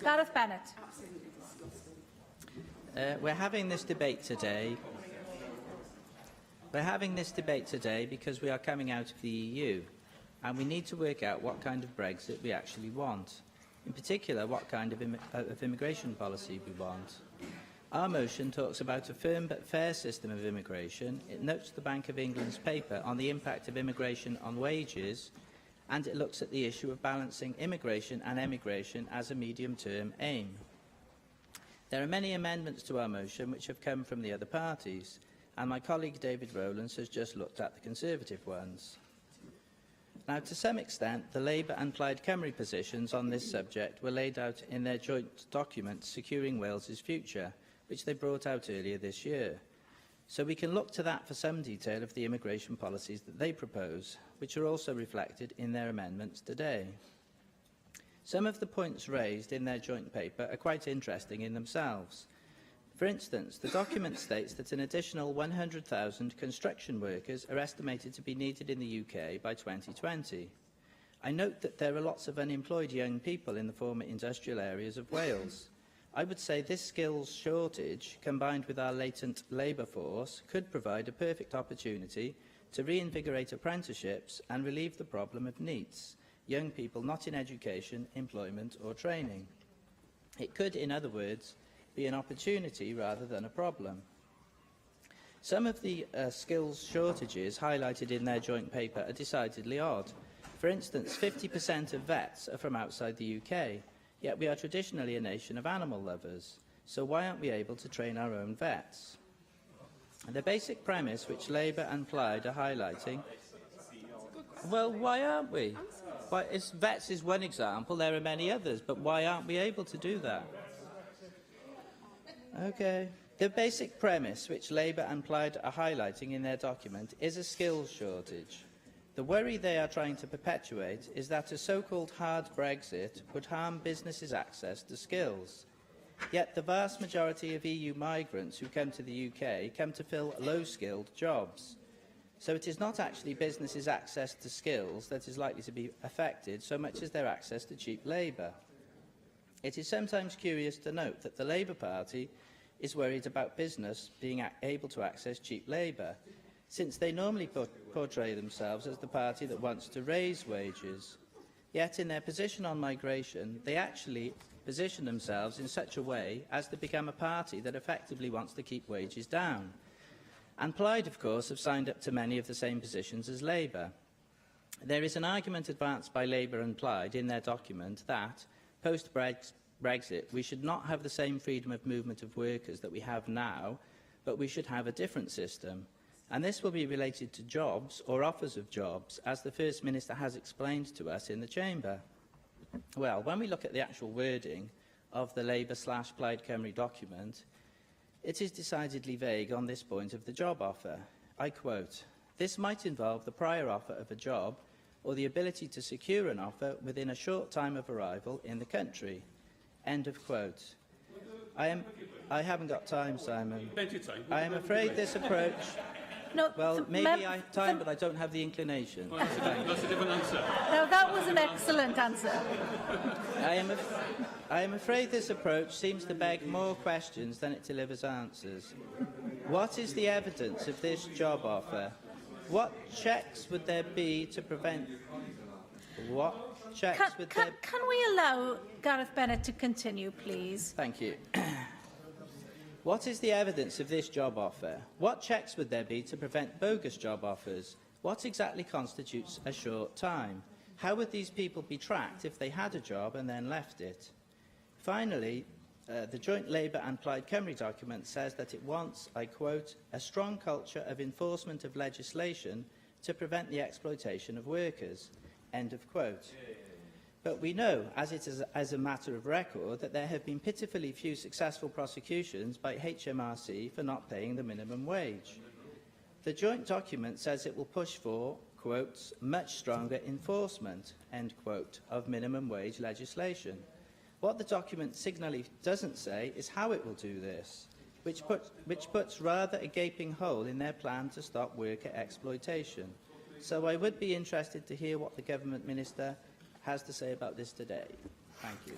Gareth Bennett. We're having this debate today. Because we are coming out of the EU, and we need to work out what kind of Brexit we actually want. In particular, what kind of immigration policy we want. Our motion talks about a firm but fair system of immigration. It notes the Bank of England's paper on the impact of immigration on wages, and it looks at the issue of balancing immigration and emigration as a medium-term aim. There are many amendments to our motion which have come from the other parties, and my colleague David Rowlands has just looked at the Conservative ones. Now, to some extent, the Labour and Plaid Cymru positions on this subject were laid out in their joint document, Securing Wales's Future, which they brought out earlier this year. So we can look to that for some detail of the immigration policies that they propose, which are also reflected in their amendments today. Some of the points raised in their joint paper are quite interesting in themselves. For instance, the document states that an additional 100,000 construction workers are estimated to be needed in the UK by 2020. I note that there are lots of unemployed young people in the former industrial areas of Wales. I would say this skills shortage, combined with our latent labour force, could provide a perfect opportunity to reinvigorate apprenticeships and relieve the problem of NEETs, young people not in education, employment or training. It could, in other words, be an opportunity rather than a problem. Some of the skills shortages highlighted in their joint paper are decidedly odd. For instance, 50% of vets are from outside the UK, yet we are traditionally a nation of animal lovers. So why aren't we able to train our own vets? And the basic premise which Labour and Plaid are highlighting, well, why aren't we? Vets is one example, there are many others, but why aren't we able to do that? Okay. The basic premise which Labour and Plaid are highlighting in their document is a skills shortage. The worry they are trying to perpetuate is that a so-called hard Brexit would harm businesses' access to skills. Yet the vast majority of EU migrants who come to the UK come to fill low-skilled jobs. So it is not actually businesses' access to skills that is likely to be affected so much as their access to cheap labour. It is sometimes curious to note that the Labour Party is worried about business being able to access cheap labour, since they normally portray themselves as the party that wants to raise wages. Yet in their position on migration, they actually position themselves in such a way as to become a party that effectively wants to keep wages down. And Plaid, of course, have signed up to many of the same positions as Labour. There is an argument advanced by Labour and Plaid in their document that, post-Brexit, we should not have the same freedom of movement of workers that we have now, but we should have a different system. And this will be related to jobs or offers of jobs, as the First Minister has explained to us in the Chamber. Well, when we look at the actual wording of the Labour/Plaid Cymru document, it is decidedly vague on this point of the job offer. I quote, "This might involve the prior offer of a job or the ability to secure an offer within a short time of arrival in the country." End of quote. I haven't got time, Simon. I am afraid this approach... No, well, maybe I have time, but I don't have the inclination. Well, that's a different answer. No, that was an excellent answer. I am afraid this approach seems to beg more questions than it delivers answers. What is the evidence of this job offer? What checks would there be to prevent... Can we allow Gareth Bennett to continue, please? Thank you. What is the evidence of this job offer? What checks would there be to prevent bogus job offers? What exactly constitutes a short time? How would these people be tracked if they had a job and then left it? Finally, the joint Labour and Plaid Cymru document says that it wants, I quote, "a strong culture of enforcement of legislation to prevent the exploitation of workers." End of quote. But we know, as a matter of record, that there have been pitifully few successful prosecutions by HMRC for not paying the minimum wage. The joint document says it will push for, quote, "much stronger enforcement," end quote, of minimum wage legislation. What the document signally doesn't say is how it will do this, which puts rather a gaping hole in their plan to stop worker exploitation. So I would be interested to hear what the Government Minister has to say about this today. Thank you.